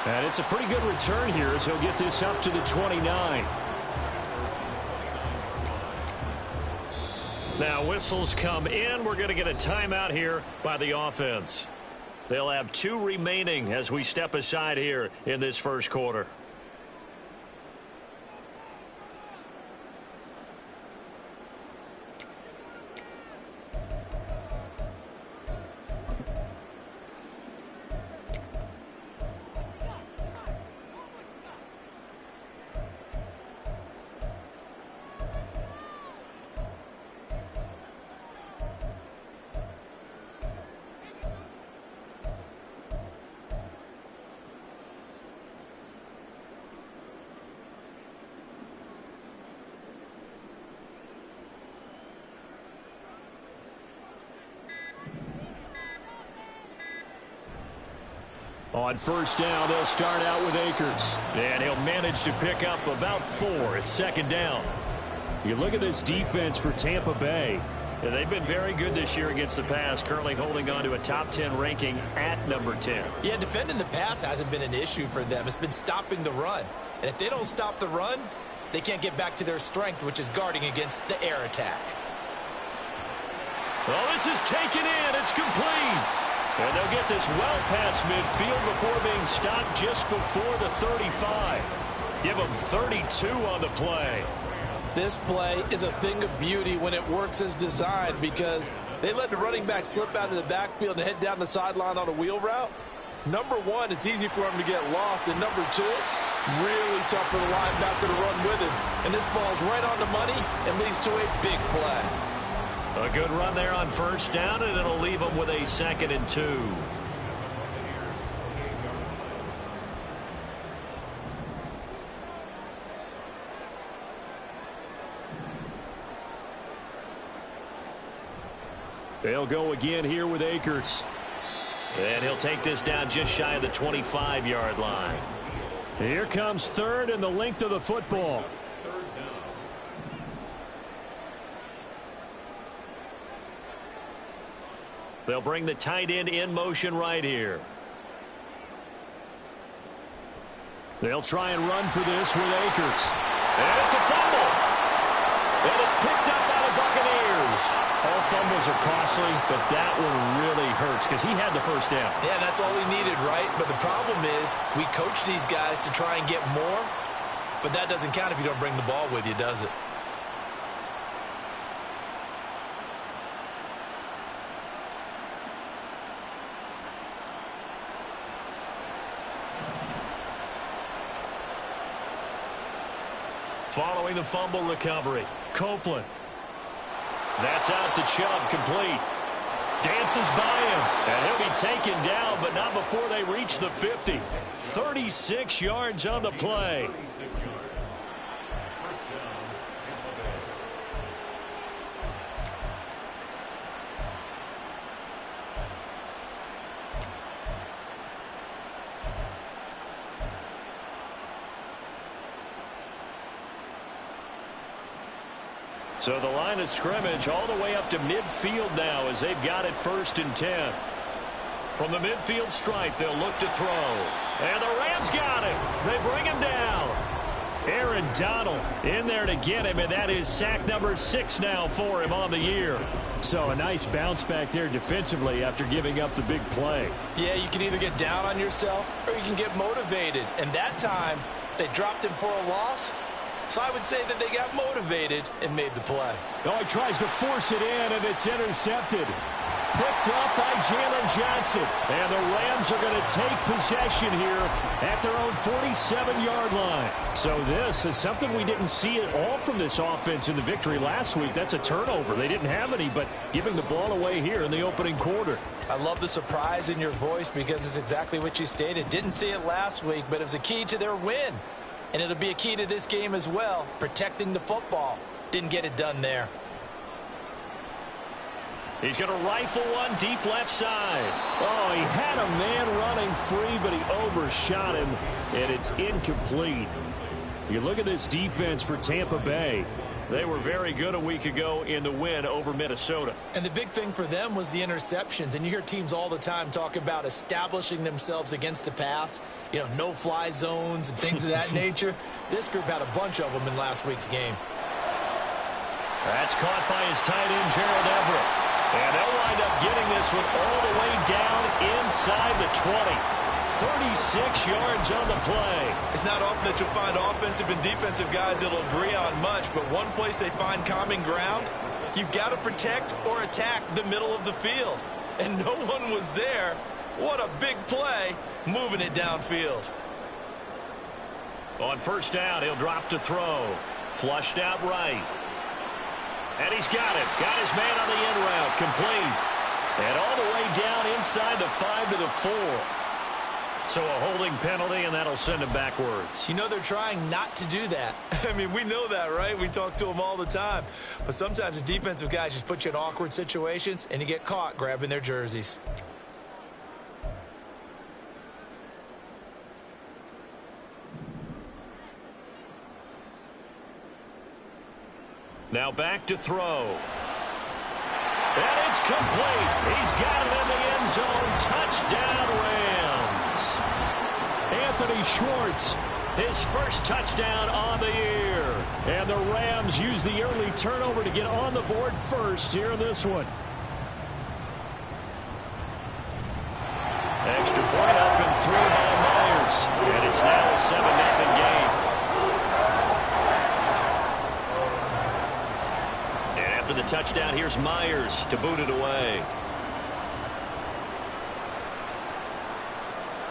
And it's a pretty good return here as he'll get this up to the 29. Now whistles come in. We're going to get a timeout here by the offense. They'll have 2 remaining as we step aside here in this first quarter. On first down, they'll start out with Akers. And he'll manage to pick up about 4. It's second down. You look at this defense for Tampa Bay. And they've been very good this year against the pass, currently holding on to a top 10 ranking at number 10. Yeah, defending the pass hasn't been an issue for them. It's been stopping the run. And if they don't stop the run, they can't get back to their strength, which is guarding against the air attack. Well, this is taken in. It's complete. And they'll get this well past midfield before being stopped just before the 35. Give them 32 on the play. This play is a thing of beauty when it works as designed because they let the running back slip out of the backfield and head down the sideline on a wheel route. Number one, it's easy for him to get lost. And number two, really tough for the linebacker to run with him. And this ball's right on the money and leads to a big play. A good run there on first down, and it'll leave them with a 2nd and 2. They'll go again here with Akers. And he'll take this down just shy of the 25-yard line. Here comes 3rd and the length of the football. They'll bring the tight end in motion right here. They'll try and run for this with Akers. And it's a fumble. And it's picked up by the Buccaneers. All fumbles are costly, but that one really hurts because he had the first down. Yeah, that's all he needed, right? But the problem is we coach these guys to try and get more, but that doesn't count if you don't bring the ball with you, does it? Following the fumble recovery, Copeland. That's out to Chubb, complete. Dances by him, and he'll be taken down, but not before they reach the 50. 36 yards on the play. So the line of scrimmage all the way up to midfield now as they've got it 1st and 10. From the midfield stripe, they'll look to throw. And the Rams got it. They bring him down. Aaron Donald in there to get him, and that is sack number 6 now for him on the year. So a nice bounce back there defensively after giving up the big play. Yeah, you can either get down on yourself or you can get motivated. And that time, they dropped him for a loss. So I would say that they got motivated and made the play. Oh, he tries to force it in, and it's intercepted. Picked up by Jalen Johnson. And the Rams are going to take possession here at their own 47-yard line. So this is something we didn't see at all from this offense in the victory last week. That's a turnover. They didn't have any, but giving the ball away here in the opening quarter. I love the surprise in your voice because it's exactly what you stated. Didn't see it last week, but it was a key to their win. And it'll be a key to this game as well, protecting the football. Didn't get it done there. He's going to rifle one deep left side. Oh, he had a man running free, but he overshot him, and it's incomplete. You look at this defense for Tampa Bay. They were very good a week ago in the win over Minnesota. And the big thing for them was the interceptions. And you hear teams all the time talk about establishing themselves against the pass, you know, no-fly zones and things of that nature. This group had a bunch of them in last week's game. That's caught by his tight end, Gerald Everett. And they'll wind up getting this one all the way down inside the 20. 36 yards on the play. It's not often that you'll find offensive and defensive guys that'll agree on much, but one place they find common ground, you've got to protect or attack the middle of the field. And no one was there. What a big play, moving it downfield. On first down, he'll drop to throw. Flushed out right. And he's got it. Got his man on the end route. Complete. And all the way down inside the 5 to the 4. So a holding penalty, and that'll send him backwards. You know they're trying not to do that. I mean, we know that, right? We talk to them all the time. But sometimes the defensive guys just put you in awkward situations, and you get caught grabbing their jerseys. Now back to throw. And it's complete. He's got it in the end zone. Touchdown, Rams. Anthony Schwartz, his first touchdown on the year. And the Rams use the early turnover to get on the board first here in this one. Extra point up and through by Myers. And it's now a 7-0 game. After the touchdown, here's Myers to boot it away.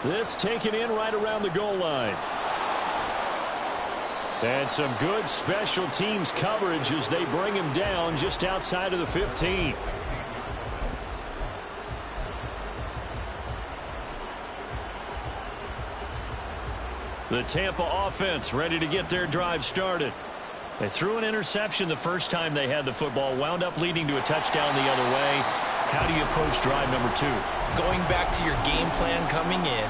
This taken in right around the goal line. And some good special teams coverage as they bring him down just outside of the 15. The Tampa offense ready to get their drive started. They threw an interception the first time they had the football, wound up leading to a touchdown the other way. How do you approach drive number 2? Going back to your game plan coming in,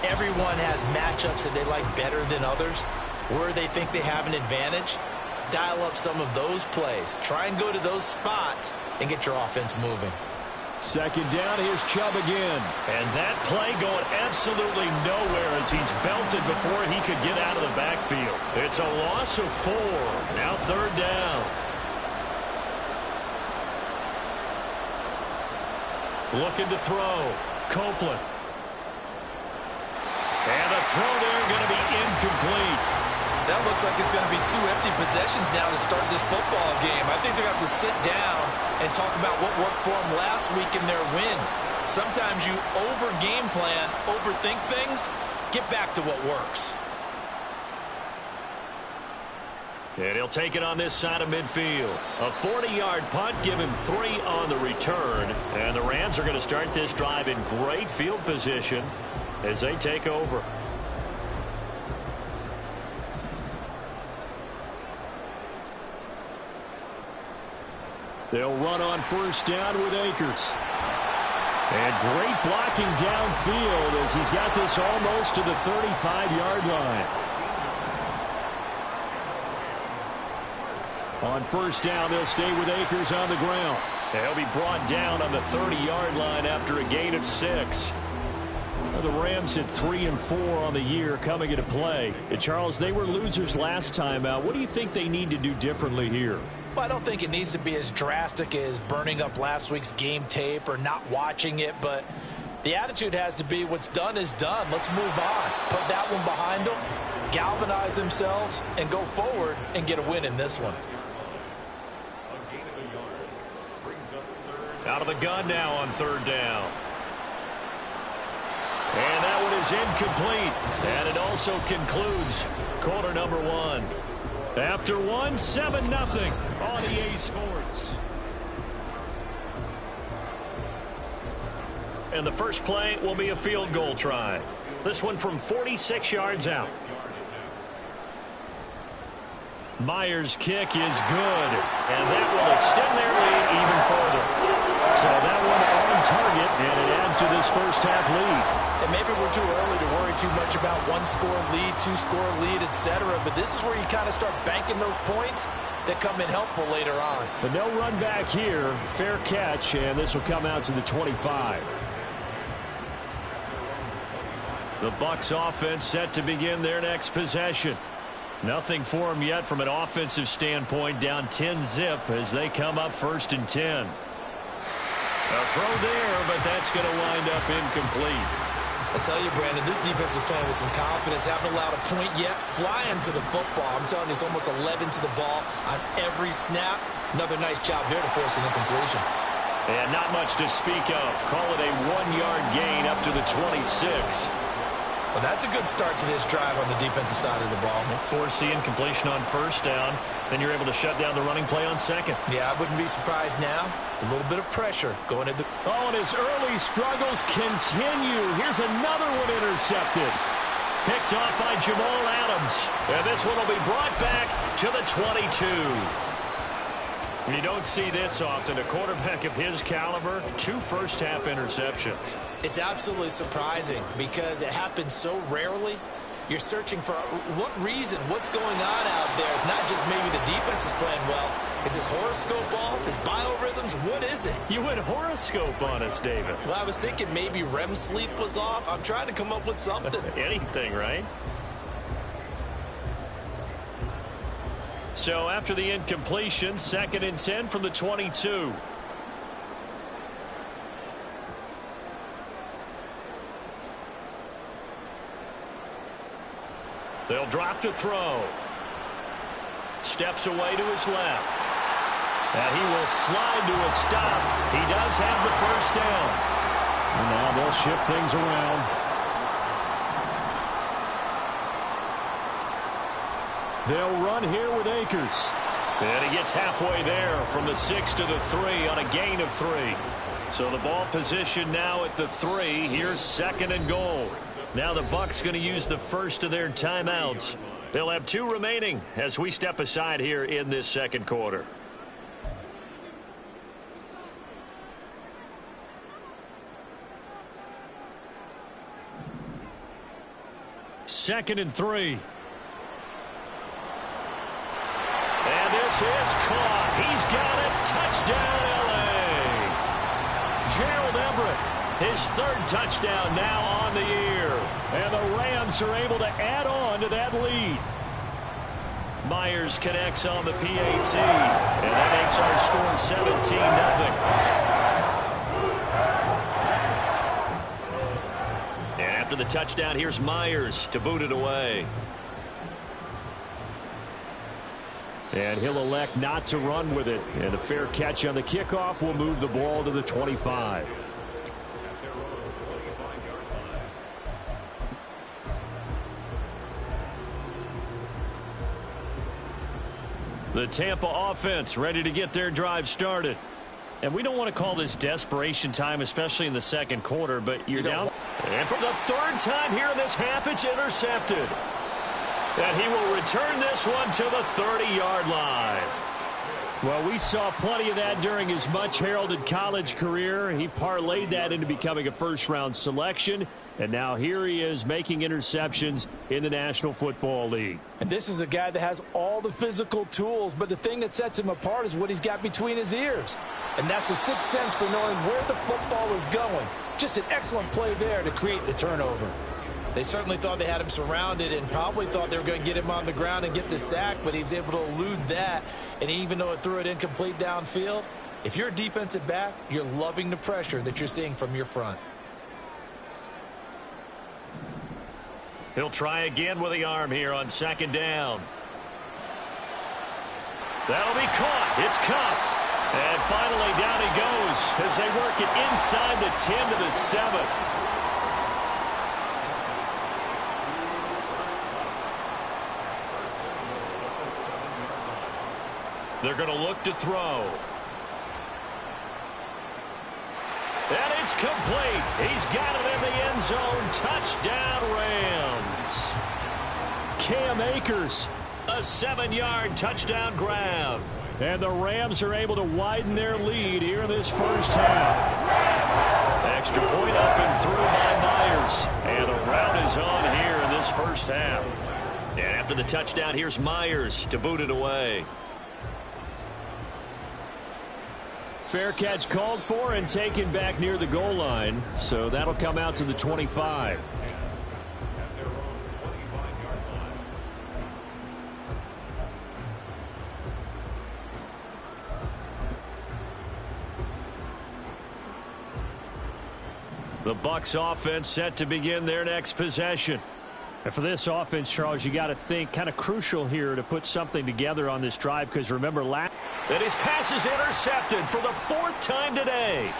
everyone has matchups that they like better than others. Where they think they have an advantage, dial up some of those plays. Try and go to those spots and get your offense moving. Second down, here's Chubb again. And that play going absolutely nowhere as he's belted before he could get out of the backfield. It's a loss of 4. Now third down. Looking to throw. Copeland. And the throw there going to be incomplete. That looks like it's going to be 2 empty possessions now to start this football game. I think they're going to have to sit down and talk about what worked for them last week in their win. Sometimes you over-game plan, overthink things, get back to what works. And he'll take it on this side of midfield. A 40-yard punt, give him 3 on the return. And the Rams are going to start this drive in great field position as they take over. They'll run on first down with Akers. And great blocking downfield as he's got this almost to the 35-yard line. On first down, they'll stay with Akers on the ground. They'll be brought down on the 30-yard line after a gain of 6. The Rams at 3-4 on the year coming into play. And Charles, they were losers last time out. What do you think they need to do differently here? Well, I don't think it needs to be as drastic as burning up last week's game tape or not watching it, but the attitude has to be what's done is done. Let's move on. Put that one behind them, galvanize themselves, and go forward and get a win in this one. Out of the gun now on third down. And that one is incomplete. And it also concludes quarter number 1. After 1, 7-0 on EA Sports. And the first play will be a field goal try. This one from 46 yards out. Myers' kick is good. And that will extend their lead even further. So that one on target, and it adds to this first-half lead. And maybe we're too early to worry too much about one-score lead, two-score lead, etc. But this is where you kind of start banking those points that come in helpful later on. But no run back here. Fair catch, and this will come out to the 25. The Bucs offense set to begin their next possession. Nothing for them yet from an offensive standpoint. Down 10-zip as they come up 1st and 10. A throw there, but that's going to wind up incomplete. I tell you, Brandon, this defense is playing with some confidence. Haven't allowed a point yet. Flying to the football. I'm telling you, it's almost 11 to the ball on every snap. Another nice job there to force an incompletion. And not much to speak of. Call it a 1-yard gain up to the 26. Well, that's a good start to this drive on the defensive side of the ball. Force the incompletion on 1st down. Then you're able to shut down the running play on 2nd. Yeah, I wouldn't be surprised now. A little bit of pressure going into... Oh, and his early struggles continue. Here's another one intercepted. Picked off by Jamal Adams. And this one will be brought back to the 22. You don't see this often. A quarterback of his caliber, 2 first-half interceptions. It's absolutely surprising because it happens so rarely. You're searching for what reason, what's going on out there. It's not just maybe the defense is playing well. Is his horoscope off? His biorhythms? What is it? You went horoscope on us, David. Well, I was thinking maybe REM sleep was off. I'm trying to come up with something. Anything, right? So after the incompletion, 2nd and 10 from the 22. They'll drop to throw. Steps away to his left. And he will slide to a stop. He does have the 1st down. And now they'll shift things around. They'll run here with Akers. And he gets halfway there from the 6 to the 3 on a gain of 3. So the ball position now at the 3. Here's 2nd and goal. Now the Bucs going to use the first of their timeouts. They'll have 2 remaining as we step aside here in this 2nd quarter. Second and 3. And this is caught. He's got it. Touchdown, L.A. Gerald Everett, his 3rd touchdown now on the year. And the Rams are able to add on to that lead. Myers connects on the PAT. And that makes our score 17-0. And after the touchdown, here's Myers to boot it away. And he'll elect not to run with it. And a fair catch on the kickoff will move the ball to the 25. The Tampa offense ready to get their drive started. And we don't want to call this desperation time, especially in the 2nd quarter, but you're down. And for the 3rd time here in this half, it's intercepted. And he will return this one to the 30-yard line. Well, we saw plenty of that during his much-heralded college career. He parlayed that into becoming a first-round selection. And now here he is making interceptions in the National Football League. And this is a guy that has all the physical tools, but the thing that sets him apart is what he's got between his ears. And that's the sixth sense for knowing where the football is going. Just an excellent play there to create the turnover. They certainly thought they had him surrounded and probably thought they were going to get him on the ground and get the sack, but he was able to elude that. And even though it threw it incomplete downfield, if you're a defensive back, you're loving the pressure that you're seeing from your front. He'll try again with the arm here on 2nd down. That'll be caught. It's Kupp. And finally down he goes as they work it inside the 10 to the 7. They're going to look to throw. And it's complete. He's got it in the end zone. Touchdown, Rams. Cam Akers, a 7-yard touchdown grab. And the Rams are able to widen their lead here in this first half. Extra point up and through by Myers. And a rout is on here in this first half. And after the touchdown, here's Myers to boot it away. Fair catch called for and taken back near the goal line. So that'll come out to the 25. The Bucs offense set to begin their next possession. And for this offense, Charles, you got to think kind of crucial here to put something together on this drive, because remember that his pass is intercepted for the 4th time today.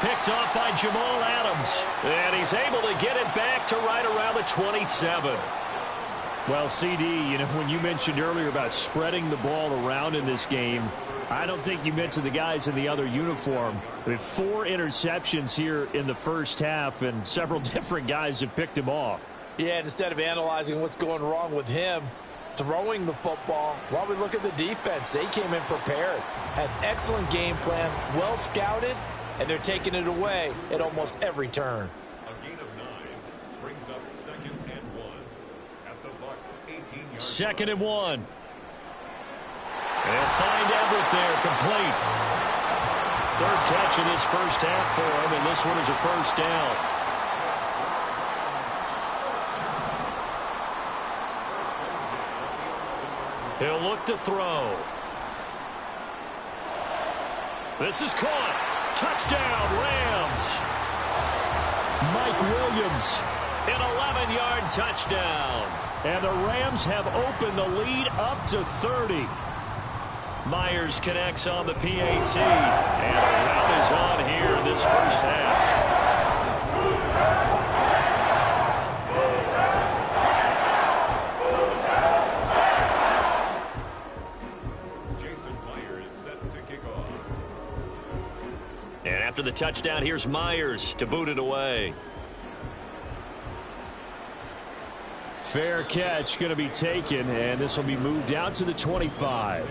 Picked off by Jamal Adams. And he's able to get it back to right around the 27. Well, CD, you know, when you mentioned earlier about spreading the ball around in this game, I don't think you mentioned the guys in the other uniform. We have 4 interceptions here in the first half, and several different guys have picked him off. Yeah, and instead of analyzing what's going wrong with him throwing the football, while we look at the defense, they came in prepared, had excellent game plan, well scouted, and they're taking it away at almost every turn. A gain of 9 brings up 2nd and 1 at the Bucs 18-yard 2nd and 1. They'll find Everett there, complete. 3rd catch of this first half for him, and this one is a first down. He'll look to throw. This is caught. Touchdown, Rams. Mike Williams. An 11-yard touchdown. And the Rams have opened the lead up to 30. Myers connects on the PAT. And a rout is on here in this first half. Jason Myers set to kick off. And after the touchdown, here's Myers to boot it away. Fair catch going to be taken, and this will be moved out to the 25.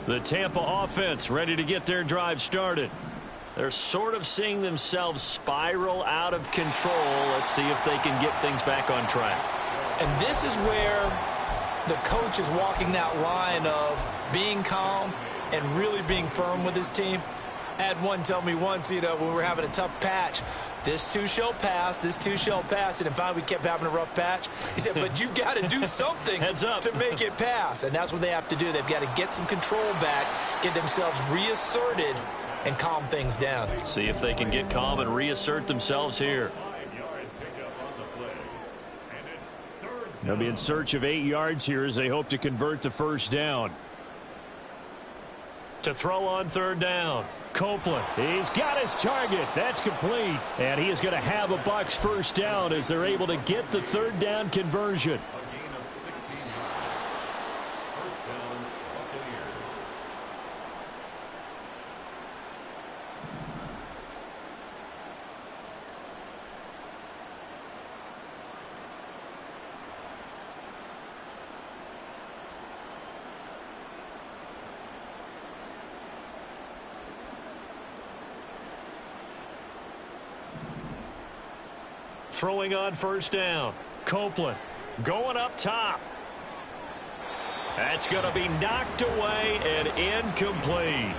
The Tampa offense ready to get their drive started. They're sort of seeing themselves spiral out of control. Let's see if they can get things back on track. And this is where the coach is walking that line of being calm and really being firm with his team. I had one tell me once, you know, when we were having a tough patch, this too shall pass, this too shall pass. And finally we kept having a rough patch. He said, but you got to do something to make it pass. And that's what they have to do. They've got to get some control back, get themselves reasserted, and calm things down. See if they can get calm and reassert themselves here. They'll be in search of 8 yards here as they hope to convert the first down. To throw on 3rd down. Copeland. He's got his target. That's complete. And he is going to have a Bucs first down as they're able to get the 3rd down conversion. A gain of 16 yards. First down, Buccaneers. Throwing on 1st down. Copeland going up top. That's going to be knocked away and incomplete.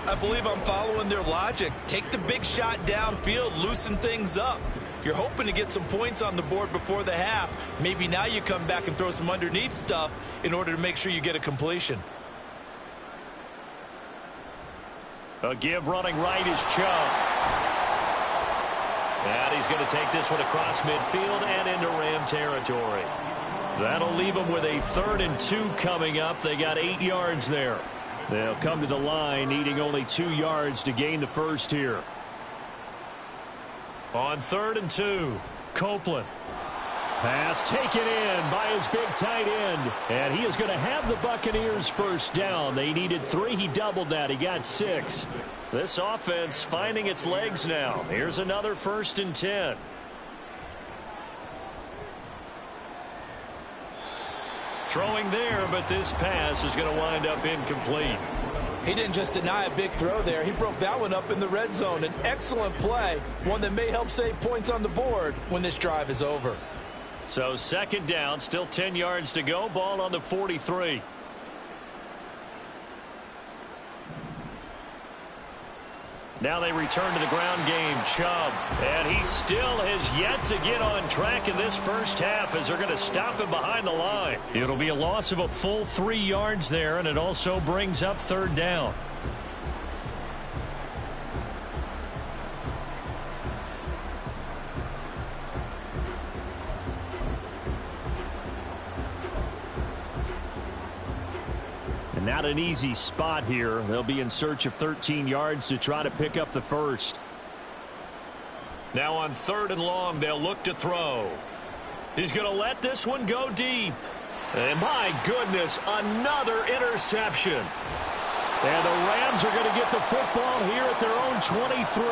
I believe I'm following their logic. Take the big shot downfield, loosen things up. You're hoping to get some points on the board before the half. Maybe now you come back and throw some underneath stuff in order to make sure you get a completion. A give running right is Chubb. And he's going to take this one across midfield and into Ram territory. That'll leave them with a 3rd and 2 coming up. They got 8 yards there. They'll come to the line needing only 2 yards to gain the first here. On 3rd and 2, Copeland. Pass taken in by his big tight end. And he is going to have the Buccaneers first down. They needed 3. He doubled that. He got 6. This offense finding its legs now. Here's another 1st and 10. Throwing there, but this pass is going to wind up incomplete. He didn't just deny a big throw there. He broke that one up in the red zone. An excellent play, one that may help save points on the board when this drive is over. So second down, still 10 yards to go. Ball on the 43. Now they return to the ground game. Chubb. And he still has yet to get on track in this first half as they're going to stop him behind the line. It'll be a loss of a full 3 yards there, and it also brings up third down. Not an easy spot here. They'll be in search of 13 yards to try to pick up the first. Now on 3rd and long, they'll look to throw. He's going to let this one go deep. And my goodness, another interception. And the Rams are going to get the football here at their own 23.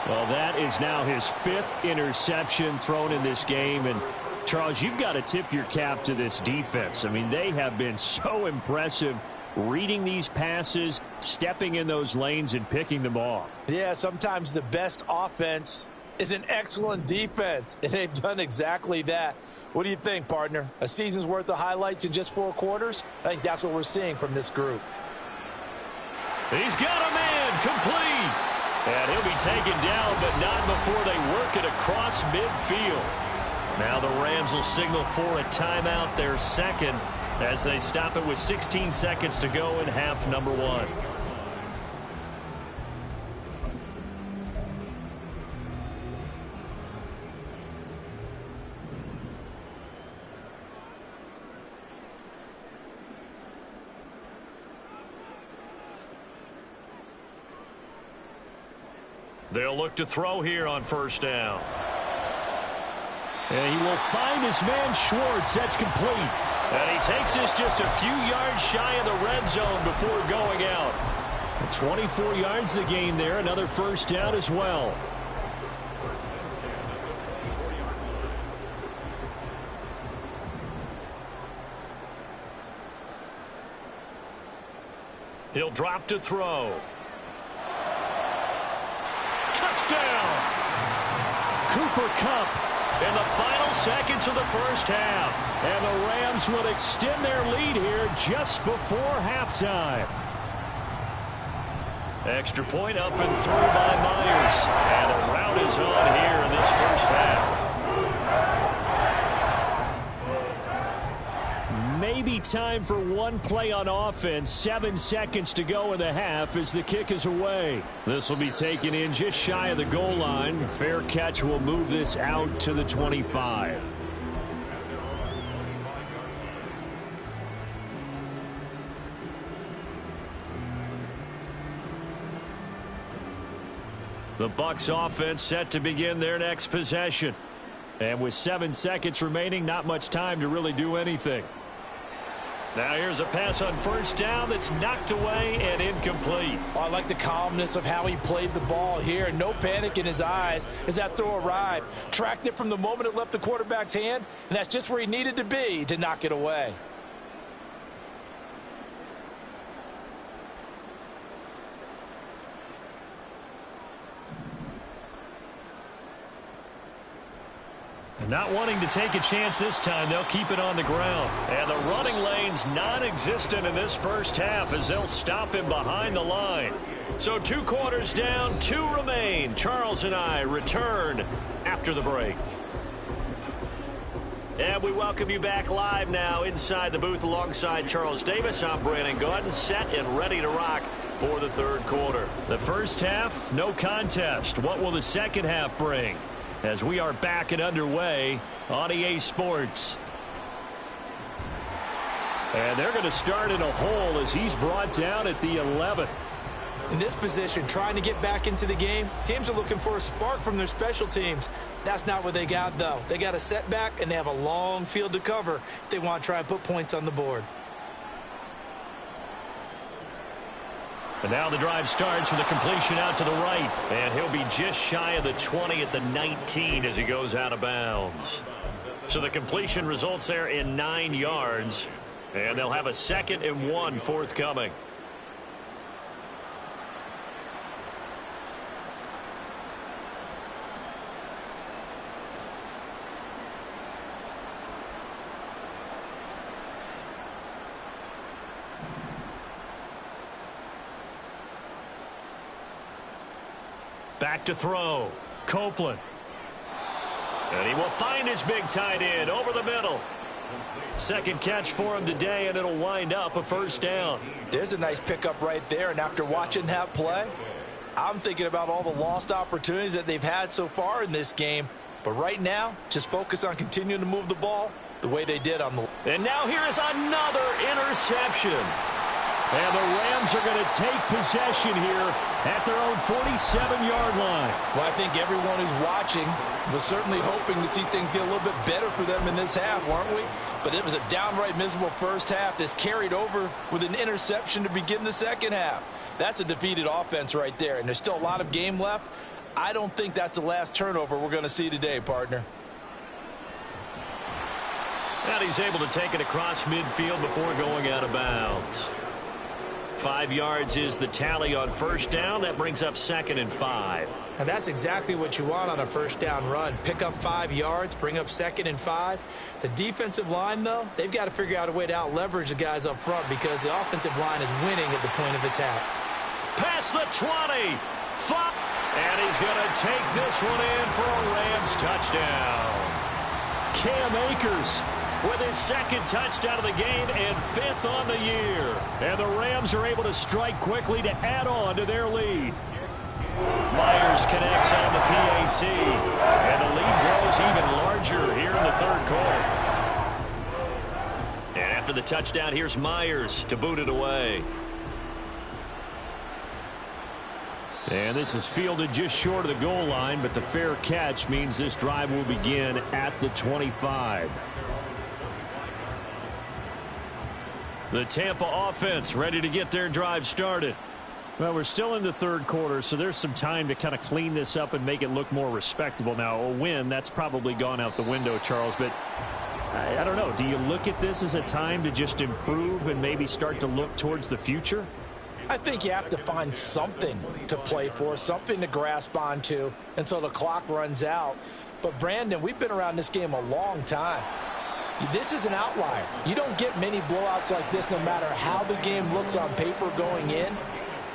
Well, that is now his 5th interception thrown in this game. And Charles, you've got to tip your cap to this defense. I mean, they have been so impressive reading these passes, stepping in those lanes, and picking them off. Yeah, sometimes the best offense is an excellent defense, and they've done exactly that. What do you think, partner? A season's worth of highlights in just 4 quarters? I think that's what we're seeing from this group. He's got a man complete. And he'll be taken down, but not before they work it across midfield. Now the Rams will signal for a timeout, their second, as they stop it with 16 seconds to go in half number 1. They'll look to throw here on first down. And he will find his man Schwartz. That's complete. And he takes this just a few yards shy of the red zone before going out. 24 yards to gain there. Another first down as well. He'll drop to throw. Touchdown! Cooper Kupp in the final seconds of the first half. And the Rams will extend their lead here just before halftime. Extra point up and through by Myers. And the rout is on here in this first half. Maybe time for one play on offense. 7 seconds to go in the half as the kick is away. This will be taken in just shy of the goal line. Fair catch will move this out to the 25. The Bucs offense set to begin their next possession. And with 7 seconds remaining, not much time to really do anything. Now here's a pass on first down that's knocked away and incomplete. Oh, I like the calmness of how he played the ball here. No panic in his eyes as that throw arrived. Tracked it from the moment it left the quarterback's hand, and that's just where he needed to be to knock it away. Not wanting to take a chance this time, they'll keep it on the ground. And the running lane's non-existent in this first half as they'll stop him behind the line. So 2 quarters down, 2 remain. Charles and I return after the break. And we welcome you back live now inside the booth alongside Charles Davis. I'm Brandon Gaudin, set and ready to rock for the third quarter. The first half, no contest. What will the second half bring? As we are back and underway on EA Sports. And they're going to start in a hole as he's brought down at the 11. In this position, trying to get back into the game, teams are looking for a spark from their special teams. That's not what they got, though. They got a setback, and they have a long field to cover if they want to try and put points on the board. And now the drive starts with a completion out to the right. And he'll be just shy of the 20 at the 19 as he goes out of bounds. So the completion results there in 9 yards. And they'll have a 2nd and 1 forthcoming. Back to throw. Copeland. And he will find his big tight end over the middle. Second catch for him today, and it'll wind up a first down. There's a nice pickup right there, and after watching that play, I'm thinking about all the lost opportunities that they've had so far in this game. But right now, just focus on continuing to move the ball the way they did on the... And now here is another interception. And the Rams are going to take possession here at their own 47-yard line. Well, I think everyone who's watching was certainly hoping to see things get a little bit better for them in this half, weren't we? But it was a downright miserable first half. This carried over with an interception to begin the second half. That's a defeated offense right there, and there's still a lot of game left. I don't think that's the last turnover we're going to see today, partner. And he's able to take it across midfield before going out of bounds. 5 yards is the tally on first down. That brings up 2nd and 5. And that's exactly what you want on a first down run. Pick up 5 yards, bring up 2nd and 5. The defensive line, though, they've got to figure out a way to out-leverage the guys up front because the offensive line is winning at the point of attack. Past the 20. 5. And he's going to take this one in for a Rams touchdown. Cam Akers with his 2nd touchdown of the game and 5th on the year. And the Rams are able to strike quickly to add on to their lead. Myers connects on the PAT. And the lead grows even larger here in the third quarter. And after the touchdown, here's Myers to boot it away. And this is fielded just short of the goal line, but the fair catch means this drive will begin at the 25. The Tampa offense ready to get their drive started. Well, we're still in the third quarter, so there's some time to kind of clean this up and make it look more respectable. Now, a win, that's probably gone out the window, Charles, but I don't know. Do you look at this as a time to just improve and maybe start to look towards the future? I think you have to find something to play for, something to grasp onto until the clock runs out. But, Brandon, we've been around this game a long time. This is an outlier. You don't get many blowouts like this no matter how the game looks on paper going in.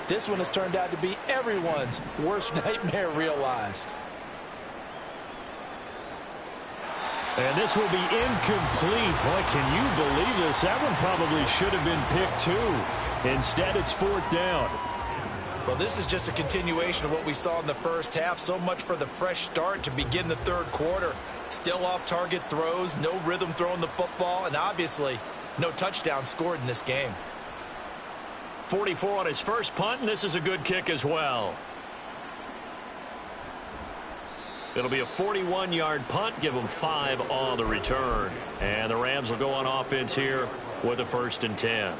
This one has turned out to be everyone's worst nightmare realized. And this will be incomplete. Boy, can you believe this? That one probably should have been picked too. Instead, it's 4th down. Well, this is just a continuation of what we saw in the first half. So much for the fresh start to begin the third quarter. Still off-target throws, no rhythm throwing the football, and obviously no touchdown scored in this game. 44 on his first punt, and this is a good kick as well. It'll be a 41-yard punt, give them 5 on the return. And the Rams will go on offense here with a 1st and 10.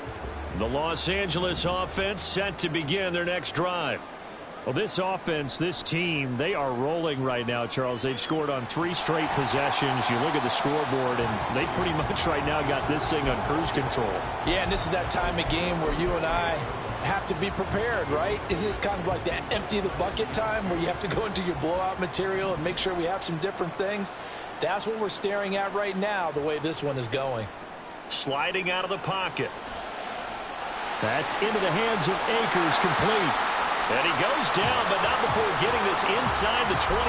The Los Angeles offense set to begin their next drive. Well, this offense, this team, they are rolling right now, Charles. They've scored on 3 straight possessions. You look at the scoreboard, and they pretty much right now got this thing on cruise control. Yeah, and this is that time of game where you and I have to be prepared, right? Isn't this kind of like that empty the bucket time where you have to go into your blowout material and make sure we have some different things? That's what we're staring at right now, the way this one is going. Sliding out of the pocket. That's into the hands of Akers, complete. And he goes down, but not before getting this inside the 25.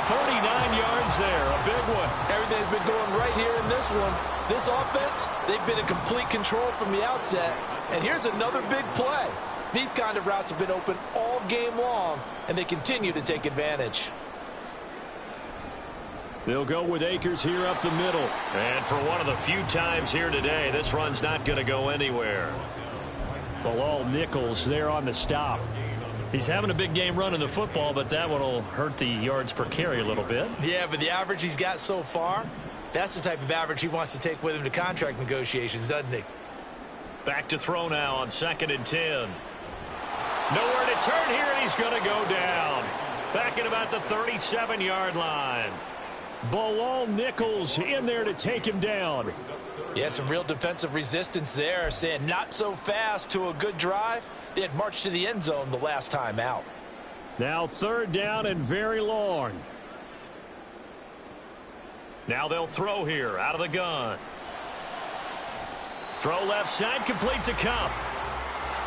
39 yards there, a big one. Everything's been going right here in this one. This offense, they've been in complete control from the outset. And here's another big play. These kind of routes have been open all game long, and they continue to take advantage. They'll go with Akers here up the middle. And for one of the few times here today, this run's not going to go anywhere. Bilal Nichols there on the stop. He's having a big game running the football, but that one will hurt the yards per carry a little bit. Yeah, but the average he's got so far, that's the type of average he wants to take with him to contract negotiations, doesn't he? Back to throw now on 2nd and 10. Nowhere to turn here, and he's going to go down. Back at about the 37-yard line. Bilal Nichols in there to take him down. Yeah, some real defensive resistance there, saying not so fast to a good drive. They had marched to the end zone the last time out. Now 3rd down and very long. Now they'll throw here out of the gun. Throw left side, complete to Kupp.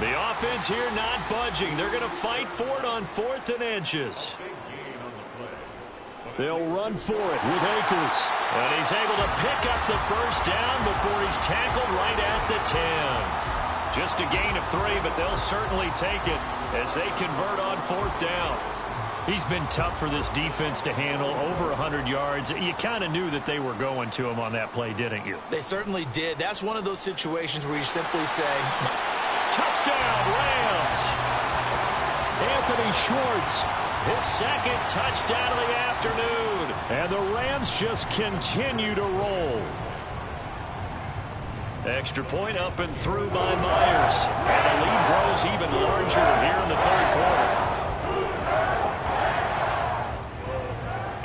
The offense here not budging. They're going to fight for it on 4th and inches. They'll run for it with Akers. And he's able to pick up the first down before he's tackled right at the 10. Just a gain of 3, but they'll certainly take it as they convert on 4th down. He's been tough for this defense to handle, over 100 yards. You kind of knew that they were going to him on that play, didn't you? They certainly did. That's one of those situations where you simply say, touchdown, Rams! Anthony Schwartz, his second touchdown of the afternoon. and the Rams just continue to roll. Extra point up and through by Myers. And the lead grows even larger here in the 3rd quarter.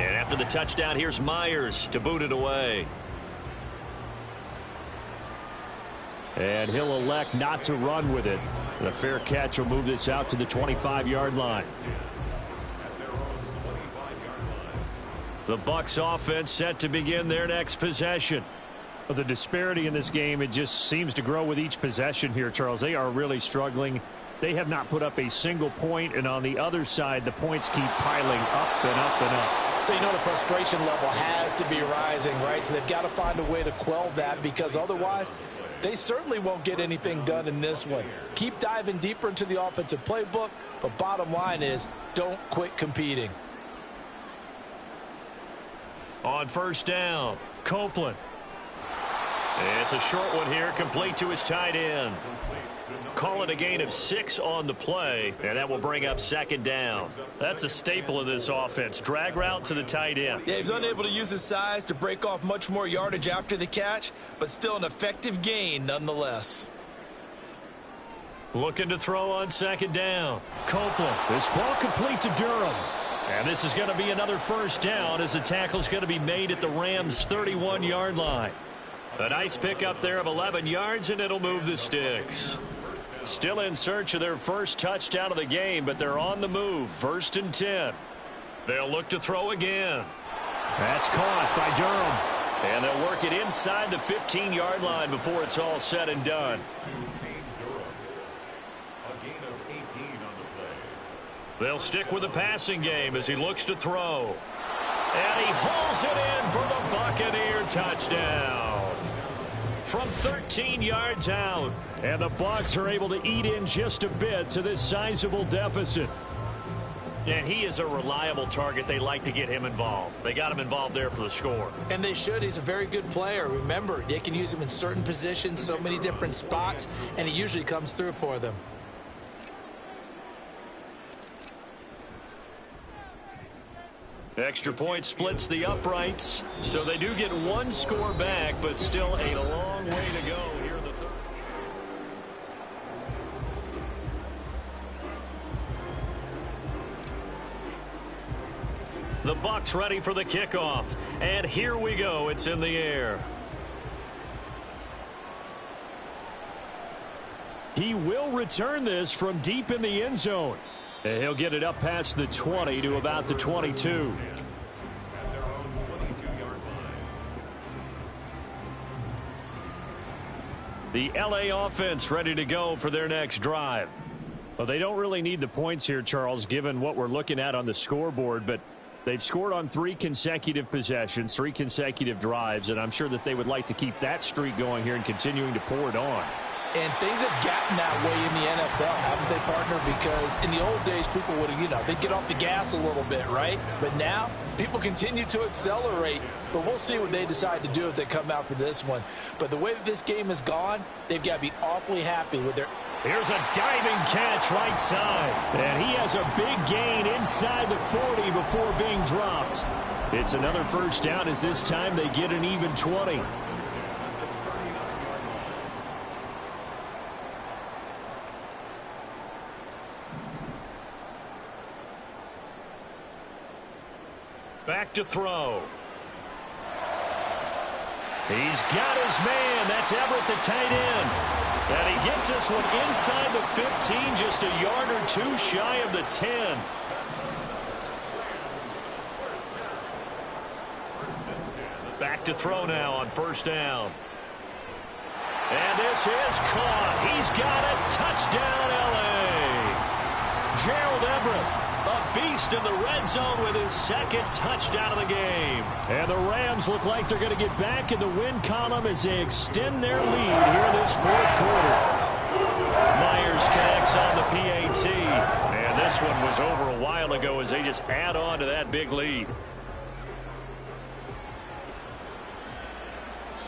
And after the touchdown, here's Myers to boot it away. And he'll elect not to run with it. The fair catch will move this out to the 25-yard line. The Bucs offense set to begin their next possession. The disparity in this game, it just seems to grow with each possession here, Charles. They are really struggling. They have not put up a single point, and on the other side, the points keep piling up and up and up. So you know the frustration level has to be rising, right? So they've got to find a way to quell that, because otherwise they certainly won't get anything done in this one. Keep diving deeper into the offensive playbook, but bottom line is don't quit competing. On 1st down, Copeland. It's a short one here, complete to his tight end. Call it a gain of 6 on the play, and that will bring up 2nd down. That's a staple of this offense. Drag route to the tight end. Yeah, he's unable to use his size to break off much more yardage after the catch, but still an effective gain nonetheless. Looking to throw on 2nd down. Copeland. This ball complete to Durham. And this is going to be another 1st down as the tackle is going to be made at the Rams' 31-yard line. A nice pickup there of 11 yards, and it'll move the sticks. Still in search of their first touchdown of the game, but they're on the move. 1st and 10. They'll look to throw again. That's caught by Durham. And they'll work it inside the 15-yard line before it's all said and done. They'll stick with the passing game as he looks to throw. And he hauls it in for the Buccaneer touchdown. From 13 yards out. And the Bucs are able to eat in just a bit to this sizable deficit. And he is a reliable target. They like to get him involved. They got him involved there for the score. And they should. He's a very good player. Remember, they can use him in certain positions, so many different spots, and he usually comes through for them. Extra point splits the uprights, so they do get 1 score back, but still a long way to go here in the 3rd. The Bucs ready for the kickoff, and here we go. It's in the air. He will return this from deep in the end zone. And he'll get it up past the 20 to about the 22. The LA offense ready to go for their next drive. Well, they don't really need the points here, Charles, given what we're looking at on the scoreboard, but they've scored on 3 consecutive possessions, 3 consecutive drives, and I'm sure that they would like to keep that streak going here and continuing to pour it on. And things have gotten that way in the NFL, haven't they, partner? Because in the old days, people would, they'd get off the gas a little bit, right? But now, people continue to accelerate. But we'll see what they decide to do as they come out for this one. But the way that this game has gone, they've got to be awfully happy with their... Here's a diving catch right side. And he has a big gain inside the 40 before being dropped. It's another 1st down as this time they get an even 20. Back to throw. He's got his man. That's Everett, the tight end. And he gets this one inside the 15, just a yard or 2 shy of the 10. Back to throw now on 1st down. And this is caught. He's got it. Touchdown, L.A. Gerald Everett, a beast in the red zone with his second touchdown of the game. And the Rams look like they're going to get back in the win column as they extend their lead here in this fourth quarter. Myers connects on the PAT. And this one was over a while ago as they just add on to that big lead.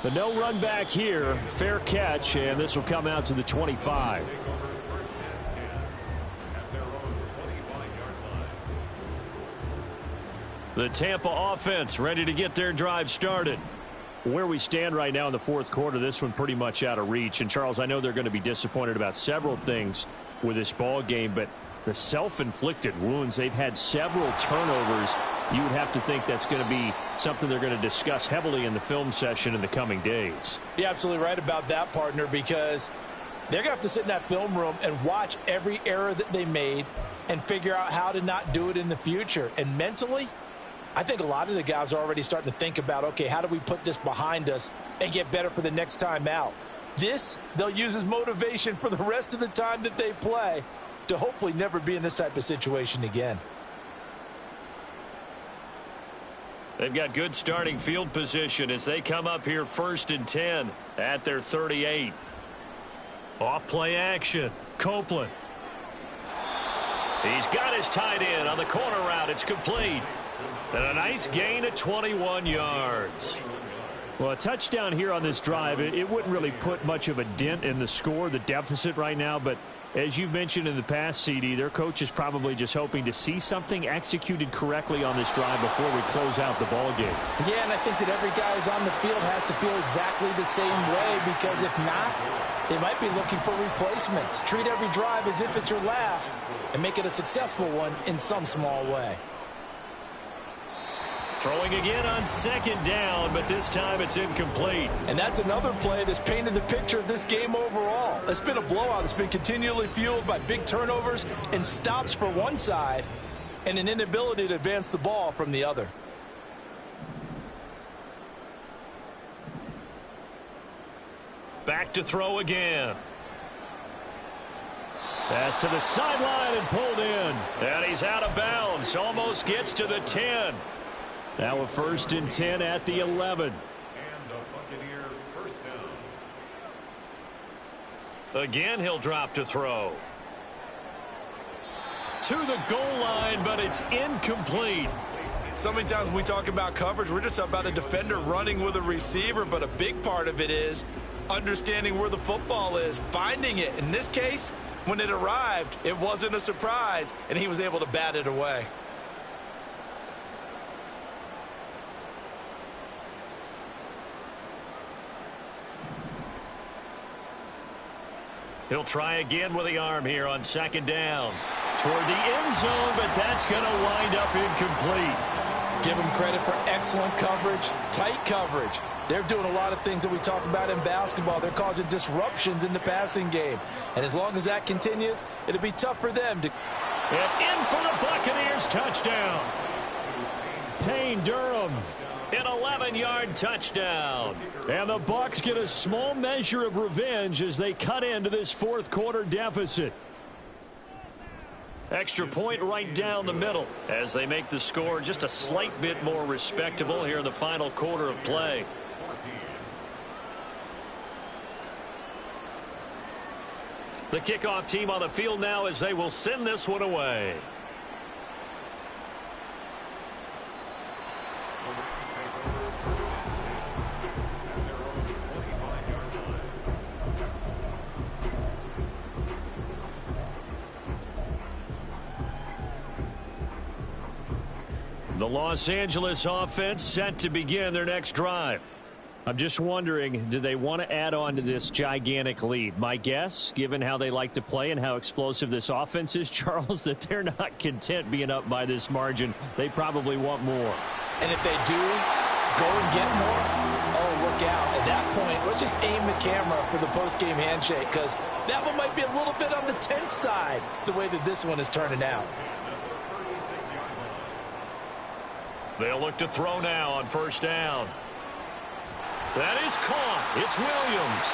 The no run back here, fair catch, and this will come out to the 25. The Tampa offense ready to get their drive started. Where we stand right now in the fourth quarter, this one pretty much out of reach. And, Charles, I know they're going to be disappointed about several things with this ball game, but the self-inflicted wounds, they've had several turnovers. You would have to think that's going to be something they're going to discuss heavily in the film session in the coming days. You're absolutely right about that, partner, because they're going to have to sit in that film room and watch every error that they made and figure out how to not do it in the future. And mentally, I think a lot of the guys are already starting to think about, okay, how do we put this behind us and get better for the next time out? This, they'll use as motivation for the rest of the time that they play to hopefully never be in this type of situation again. They've got good starting field position as they come up here 1st and 10 at their 38. Off play action. Copeland. He's got his tight end on the corner route. It's complete. And a nice gain of 21 yards. Well, a touchdown here on this drive, it wouldn't really put much of a dent in the score, the deficit right now, but as you've mentioned in the past, CD, their coach is probably just hoping to see something executed correctly on this drive before we close out the ball game. Yeah, and I think that every guy who's on the field has to feel exactly the same way, because if not, they might be looking for replacements. Treat every drive as if it's your last and make it a successful one in some small way. Throwing again on 2nd down, but this time it's incomplete. And that's another play that's painted the picture of this game overall. It's been a blowout. It's been continually fueled by big turnovers and stops for one side and an inability to advance the ball from the other. Back to throw again. Pass to the sideline and pulled in. And he's out of bounds. Almost gets to the 10. Now a 1st and 10 at the 11. And the Buccaneer first down. Again, he'll drop to throw. To the goal line, but it's incomplete. So many times when we talk about coverage, we're just about a defender running with a receiver, but a big part of it is understanding where the football is, finding it. In this case, when it arrived, it wasn't a surprise, and he was able to bat it away. He'll try again with the arm here on 2nd down. Toward the end zone, but that's going to wind up incomplete. Give them credit for excellent coverage, tight coverage. They're doing a lot of things that we talk about in basketball. They're causing disruptions in the passing game. And as long as that continues, it'll be tough for them to... And in for the Buccaneers, touchdown. Payne Durham. An 11-yard touchdown. And the Bucs get a small measure of revenge as they cut into this fourth quarter deficit. Extra point right down the middle as they make the score just a slight bit more respectable here in the final quarter of play. The kickoff team on the field now as they will send this one away. The Los Angeles offense set to begin their next drive. I'm just wondering, do they want to add on to this gigantic lead? My guess, given how they like to play and how explosive this offense is, Charles, that they're not content being up by this margin. They probably want more. And if they do go and get more, oh, look out. At that point, let's just aim the camera for the post-game handshake, because that one might be a little bit on the tense side, the way that this one is turning out. They'll look to throw now on 1st down. That is caught. It's Williams.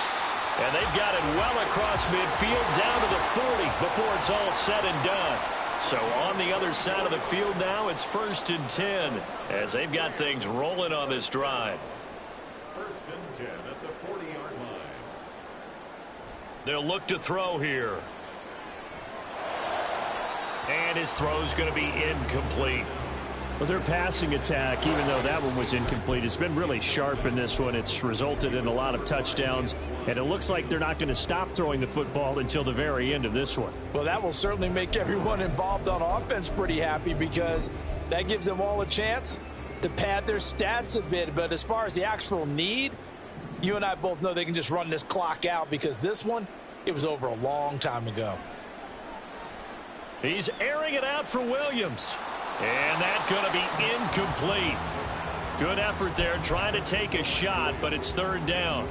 And they've got it well across midfield down to the 40 before it's all said and done. So on the other side of the field now, it's 1st and 10 as they've got things rolling on this drive. 1st and 10 at the 40-yard line. They'll look to throw here. And his throw's going to be incomplete. Well, their passing attack, even though that one was incomplete, has been really sharp in this one. It's resulted in a lot of touchdowns, and it looks like they're not going to stop throwing the football until the very end of this one. Well, that will certainly make everyone involved on offense pretty happy because that gives them all a chance to pad their stats a bit. But as far as the actual need, you and I both know they can just run this clock out because this one, it was over a long time ago. He's airing it out for Williams. And that's going to be incomplete. Good effort there trying to take a shot, but it's 3rd down.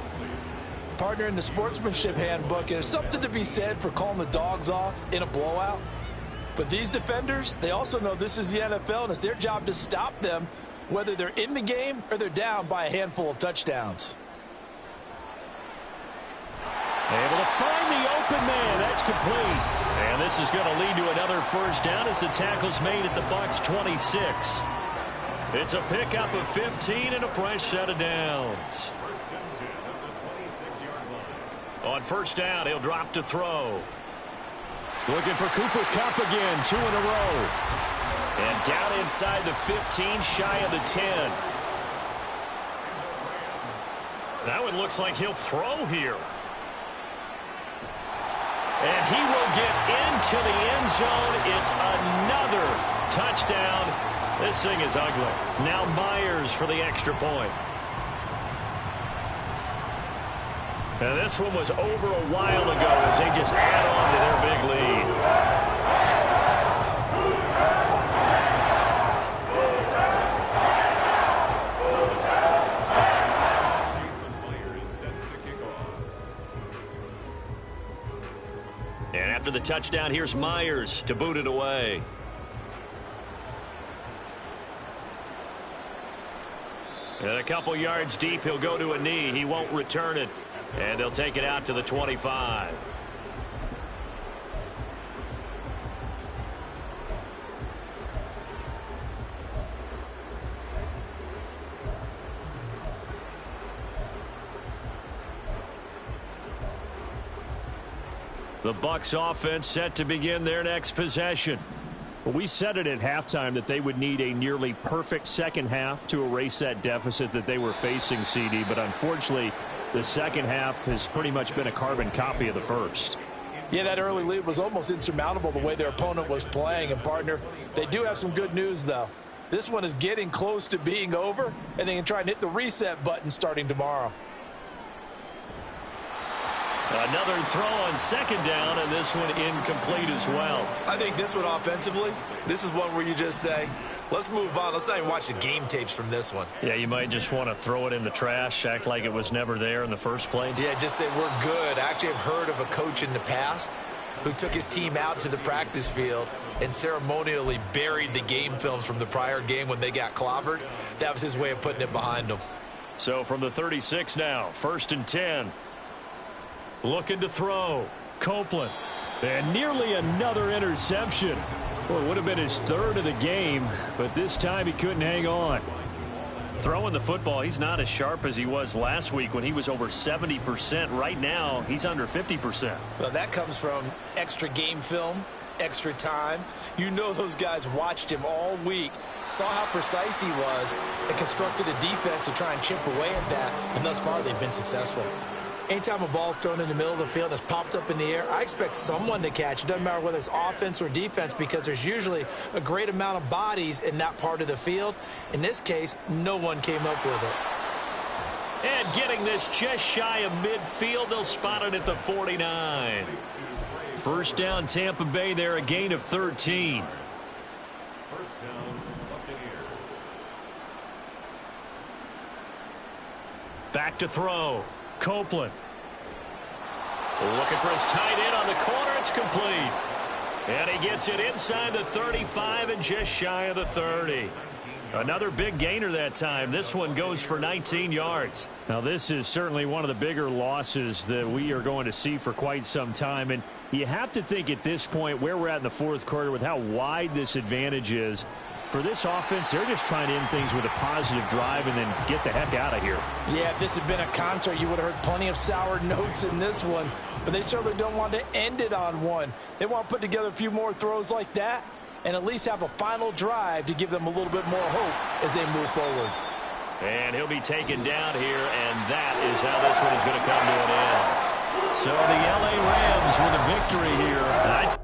Partner, in the sportsmanship handbook, there's something to be said for calling the dogs off in a blowout. But these defenders, they also know this is the NFL, and it's their job to stop them, whether they're in the game or they're down by a handful of touchdowns. Able to find the open man. That's complete. And this is going to lead to another 1st down as the tackle's made at the Bucs 26. It's a pickup of 15 and a fresh set of downs. 1st and 10 at the 26-yard line. On 1st down, he'll drop to throw. Looking for Cooper Kupp again, 2 in a row. And down inside the 15, shy of the 10. That one looks like he'll throw here. And he will get into the end zone. It's another touchdown. This thing is ugly. Now Myers for the extra point. And this one was over a while ago as they just add on to their big lead. Jason Myers set to kick off. And after the touchdown, here's Myers to boot it away. And a couple yards deep, he'll go to a knee. He won't return it. And they'll take it out to the 25. The Bucs offense set to begin their next possession. Well, we said it at halftime that they would need a nearly perfect second half to erase that deficit that they were facing, CD. But unfortunately, the second half has pretty much been a carbon copy of the first. Yeah, that early lead was almost insurmountable the way their opponent was playing. And, partner, they do have some good news, though. This one is getting close to being over, and they can try and hit the reset button starting tomorrow. Another throw on 2nd down, and this one incomplete as well. I think this one offensively, this is one where you just say, let's move on. Let's not even watch the game tapes from this one. Yeah, you might just want to throw it in the trash, act like it was never there in the first place. Yeah, just say we're good. I actually have heard of a coach in the past who took his team out to the practice field and ceremonially buried the game films from the prior game when they got clobbered. That was his way of putting it behind them. So from the 36 now, 1st and 10. Looking to throw. Copeland. And nearly another interception. Well, it would have been his 3rd of the game, but this time he couldn't hang on. Throwing the football, he's not as sharp as he was last week when he was over 70%. Right now, he's under 50%. Well, that comes from extra game film, extra time. You know those guys watched him all week, saw how precise he was, and constructed a defense to try and chip away at that, and thus far they've been successful. Anytime a ball's thrown in the middle of the field that's popped up in the air, I expect someone to catch. It doesn't matter whether it's offense or defense because there's usually a great amount of bodies in that part of the field. In this case, no one came up with it. And getting this just shy of midfield, they'll spot it at the 49. 1st down, Tampa Bay there, a gain of 13. 1st down, Buccaneers. Back to throw. Copeland. Looking for his tight end on the corner. It's complete. And he gets it inside the 35 and just shy of the 30. Another big gainer that time. This one goes for 19 yards. Now, this is certainly one of the bigger losses that we are going to see for quite some time. And you have to think at this point where we're at in the fourth quarter with how wide this advantage is. For this offense, they're just trying to end things with a positive drive and then get the heck out of here. Yeah, if this had been a concert, you would have heard plenty of sour notes in this one. But they certainly don't want to end it on one. They want to put together a few more throws like that and at least have a final drive to give them a little bit more hope as they move forward. And he'll be taken down here, and that is how this one is going to come to an end. So the L.A. Rams with a victory here. I'd